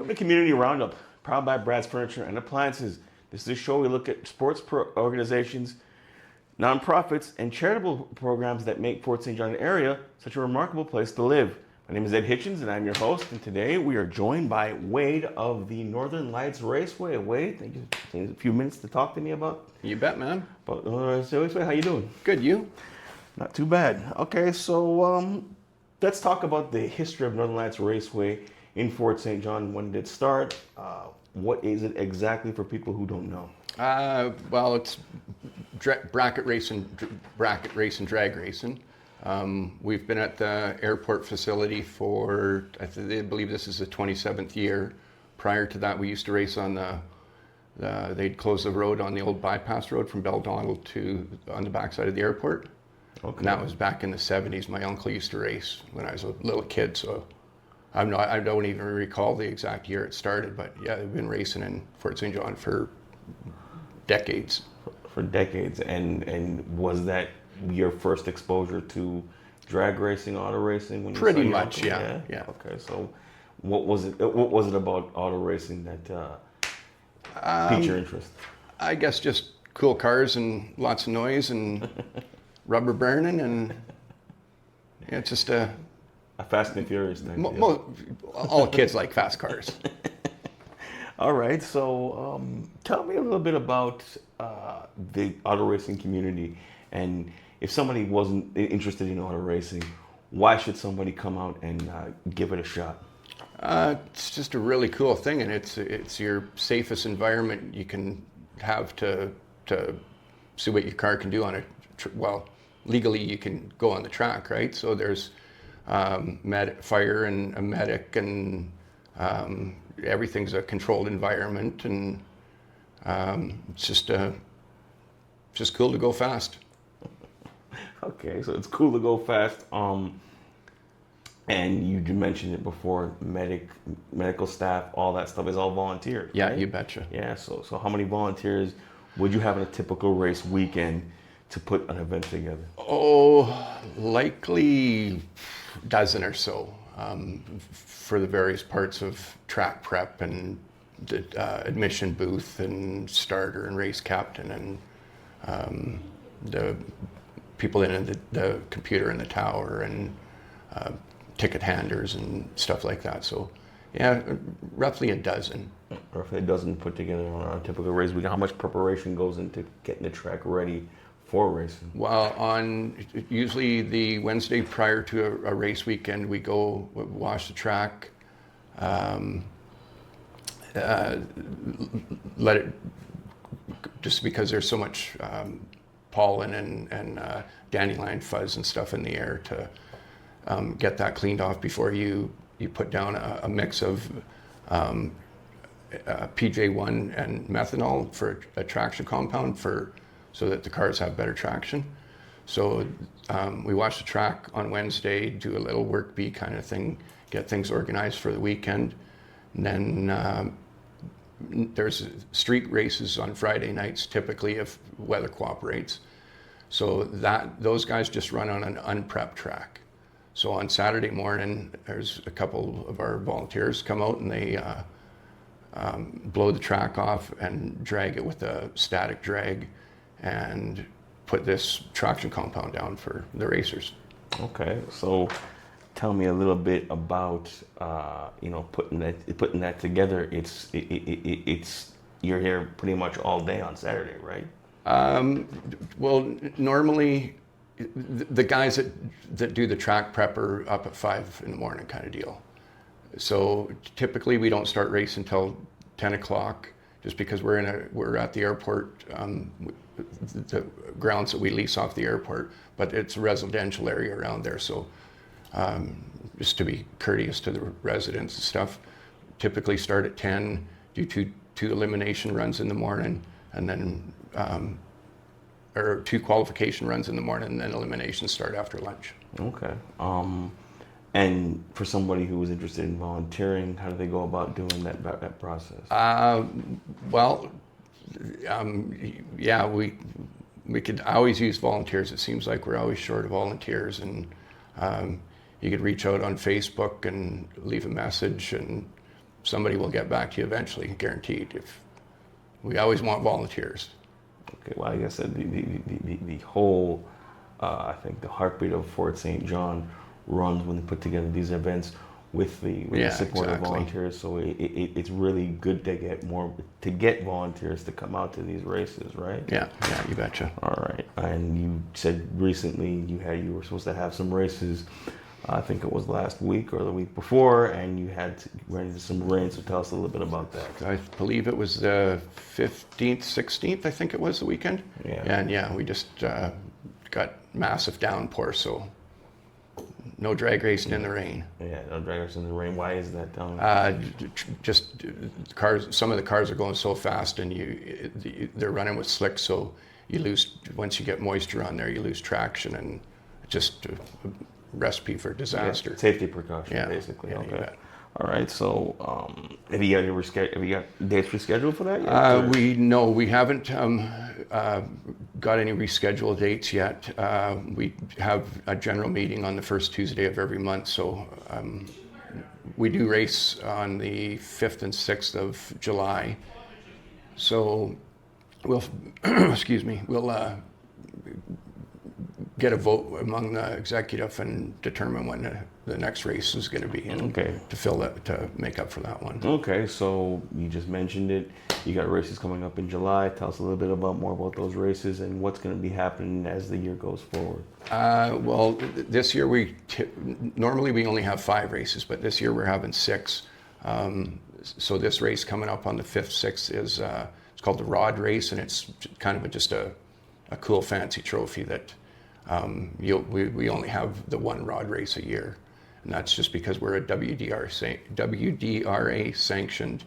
Welcome to Community Roundup, powered by Brad's Furniture and Appliances. This is a show we look at organizations, nonprofits, and charitable programs that make Fort St. John area such a remarkable place to live. My name is Ed Hitchens, and I'm your host. And today we are joined by Wade of the Northern Lights Raceway. Wade, thank you for taking a few minutes to talk to me about. You bet, man. About the Northern Lights Raceway. How you doing? Good, you? Not too bad. Okay, so let's talk about the history of Northern Lights Raceway in Fort St. John. When did it start? What is it exactly for people who don't know? Well, it's bracket race and drag racing. We've been at the airport facility for, I believe this is the 27th year. Prior to that, we used to race on they'd close the road on the old bypass road from Beldonald to on the backside of the airport. Okay. And that was back in the 70s. My uncle used to race when I was a little kid, so I don't even recall the exact year it started, but yeah, they've been racing in Fort St. John for decades. For decades, and was that your first exposure to drag racing, auto racing? When Pretty much, yeah. Okay, so what was it about auto racing that piqued your interest? I guess just cool cars and lots of noise and rubber burning, and yeah, it's just a Fast and Furious thing. All kids like fast cars. All right, so tell me a little bit about the auto racing community, and if somebody wasn't interested in auto racing, why should somebody come out and give it a shot? It's just a really cool thing, and it's your safest environment you can have to see what your car can do on well, legally you can go on the track, right? So there's fire and a medic, and everything's a controlled environment, and it's just cool to go fast. Okay, so it's cool to go fast. And you mentioned it before, medical staff, all that stuff is all volunteer. Yeah, right? You betcha. Yeah, so how many volunteers would you have in a typical race weekend to put an event together? Oh, likely a dozen or so, for the various parts of track prep and the admission booth and starter and race captain and the people in the computer in the tower and ticket handlers and stuff like that. So yeah, roughly a dozen. Roughly a dozen put together on a typical race weekend. How much preparation goes into getting the track ready for racing? Well, on usually the Wednesday prior to a race weekend, we go wash the track, let it, just because there's so much pollen and dandelion fuzz and stuff in the air, to get that cleaned off before you put down a mix of PJ1 and methanol for a traction compound so that the cars have better traction. So we watch the track on Wednesday, do a little work bee kind of thing, get things organized for the weekend. And then there's street races on Friday nights, typically, if weather cooperates. So those guys just run on an unprepped track. So on Saturday morning, there's a couple of our volunteers come out and they blow the track off and drag it with a static drag and put this traction compound down for the racers. Okay, so tell me a little bit about putting that together. It's you're here pretty much all day on Saturday, right? Well, normally the guys that do the track prep are up at 5 in the morning kind of deal. So typically we don't start racing until 10 o'clock, just because we're at the airport, the grounds that we lease off the airport, but it's a residential area around there. So just to be courteous to the residents and stuff, typically start at 10, do two elimination runs in the morning, and then or 2 qualification runs in the morning, and then eliminations start after lunch. Okay. And for somebody who was interested in volunteering, how do they go about doing that process? Yeah, we could always use volunteers. It seems like we're always short of volunteers, and you could reach out on Facebook and leave a message and somebody will get back to you eventually, guaranteed. If we always want volunteers. Okay, well, like I said, the whole, I think the heartbeat of Fort St. John runs when they put together these events with the support of volunteers. So it's really good to get volunteers to come out to these races, right? Yeah, you betcha. All right, and you said recently you were supposed to have some races. I think it was last week or the week before, and you ran into some rain. So tell us a little bit about that. I believe it was the 15th, 16th, I think it was the weekend. Yeah. And we just got massive downpour, so no drag racing in the rain. Yeah, no drag racing in the rain. Why is that down? Just cars. Some of the cars are going so fast, and they're running with slick, so you lose, once you get moisture on there, you lose traction, and just recipe for disaster. Yeah, safety precaution, basically. Yeah, okay. All right. So, have you got dates rescheduled for that yet? We haven't got any rescheduled dates yet. We have a general meeting on the first Tuesday of every month. So we do race on the 5th and 6th of July. So we'll we'll get a vote among the executive and determine when the next race is going to be, to make up for that one. Okay, so you just mentioned it. You got races coming up in July. Tell us a little bit more about those races and what's going to be happening as the year goes forward. Well, this year normally we only have 5 races, but this year we're having 6. So this race coming up on the 5th, 6th is it's called the Rod Race, and it's kind of just a cool, fancy trophy that we only have the one rod race a year, and that's just because we're a WDRA sanctioned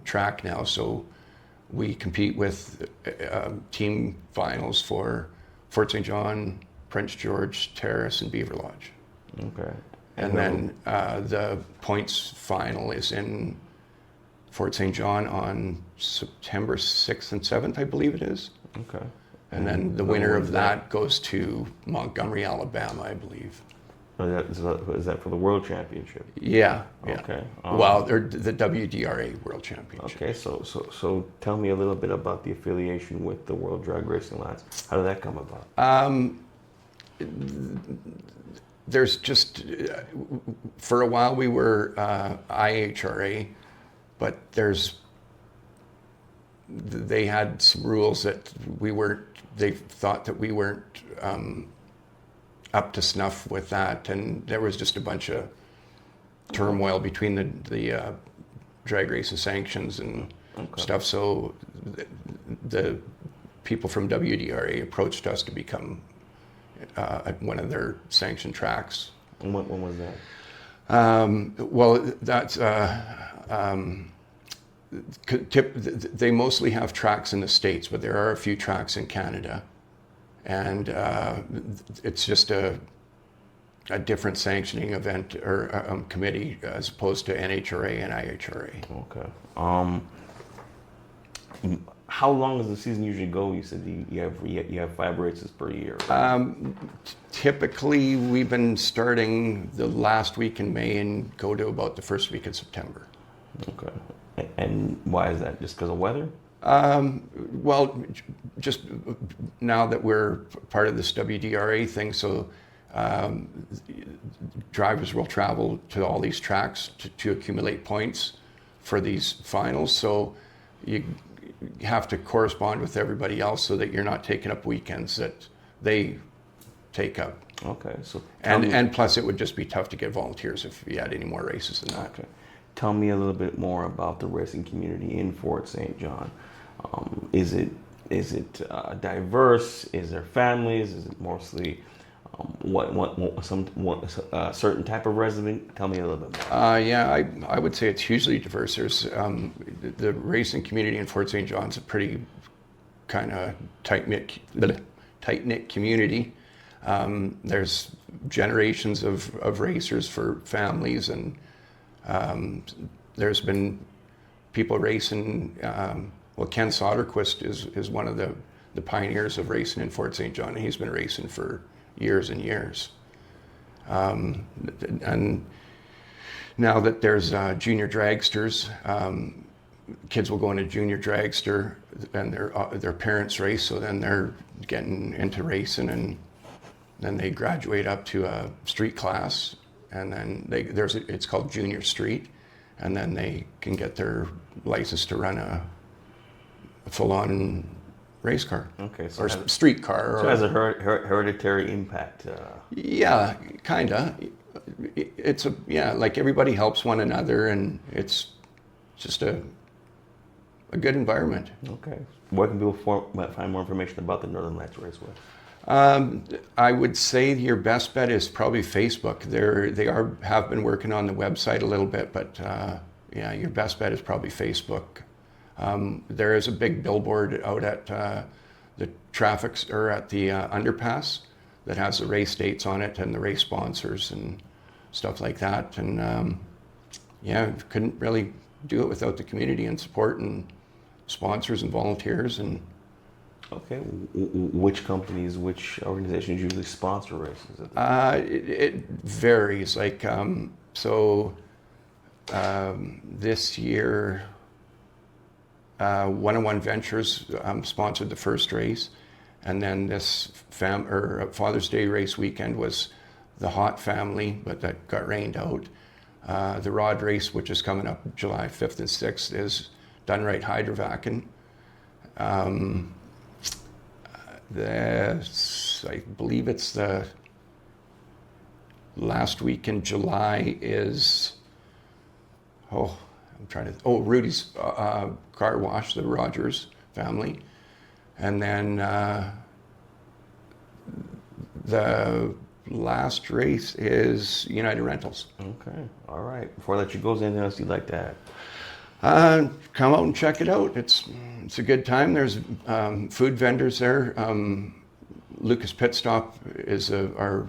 track now. So we compete with team finals for Fort St. John, Prince George, Terrace, and Beaver Lodge. Okay. And then the points final is in Fort St. John on September 6th and 7th, I believe it is. Okay. And then the winner of that goes to Montgomery, Alabama, I believe. Is that for the World Championship? Yeah. Okay. Well, they're the WDRA World Championship. Okay, so tell me a little bit about the affiliation with the World Drag Racing Alliance. How did that come about? There's just, for a while we were IHRA, but they had some rules that they thought that we weren't up to snuff with that, and there was just a bunch of turmoil between the drag racing sanctions and stuff. So the people from WDRA approached us to become one of their sanctioned tracks. And when was that? Well, that's they mostly have tracks in the States, but there are a few tracks in Canada, and it's just a different sanctioning event or committee as opposed to NHRA and IHRA. Okay. How long does the season usually go? You said you have 5 races per year. Right? Typically, we've been starting the last week in May and go to about the first week in September. Okay. And why is that? Just because of weather? Well, just now that we're part of this WDRA thing, so drivers will travel to all these tracks to accumulate points for these finals. So you have to correspond with everybody else so that you're not taking up weekends that they take up. Okay. So and plus, it would just be tough to get volunteers if you had any more races than that. Okay. Tell me a little bit more about the racing community in Fort St. John. Is it diverse? Is there families? Is it mostly certain type of resident? Tell me a little bit more. Yeah, I would say it's hugely diverse. There's the racing community in Fort St. John's a pretty kind of tight-knit community. There's generations of racers for families, and there's been people racing. Ken Soderquist is one of the pioneers of racing in Fort St. John, and he's been racing for years and years. And now that there's junior dragsters, kids will go into junior dragster and their parents race, so then they're getting into racing, and then they graduate up to a street class, and then it's called junior street, and then they can get their license to run a full-on race car. Okay, or street car. So it has a hereditary impact. Yeah, kinda. It's like everybody helps one another, and it's just a good environment. Okay. Where can people find more information about the Northern Lights Raceway? I would say your best bet is probably Facebook. They have been working on the website a little bit, but yeah, your best bet is probably Facebook. There is a big billboard out at the at the underpass that has the race dates on it and the race sponsors and stuff like that. And yeah, couldn't really do it without the community and support and sponsors and volunteers. And okay, which companies, which organizations usually sponsor races? It varies. Like this year, 101 Ventures sponsored the first race, and then this Father's Day race weekend was the Hot Family, but that got rained out. The Rod race, which is coming up July 5th and 6th, is Done Right Hydrovacin. I believe it's the last week in July is, Rudy's Car Wash, the Rogers family. And then the last race is United Rentals. Okay, all right. Before I let you go, is there anything else you'd like to add? Come out and check it out. It's a good time. There's food vendors there. Lucas Pitstop is our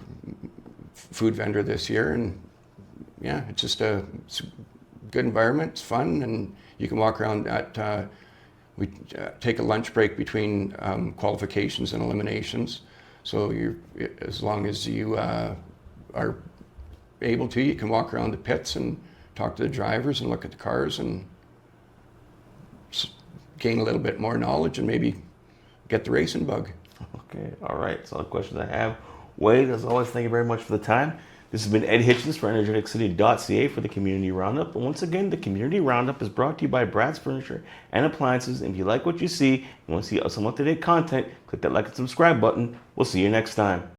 food vendor this year, and yeah, it's a good environment. It's fun, and you can walk around we take a lunch break between qualifications and eliminations. So as long as you are able to, you can walk around the pits and talk to the drivers and look at the cars and gain a little bit more knowledge and maybe get the racing bug. Okay, all right. That's all the questions I have. Wade, as always, thank you very much for the time. This has been Ed Hitchens for energeticcity.ca for the Community Roundup. And once again, the Community Roundup is brought to you by Brad's Furniture and Appliances. And if you like what you see and want to see some up-to-date content, click that like and subscribe button. We'll see you next time.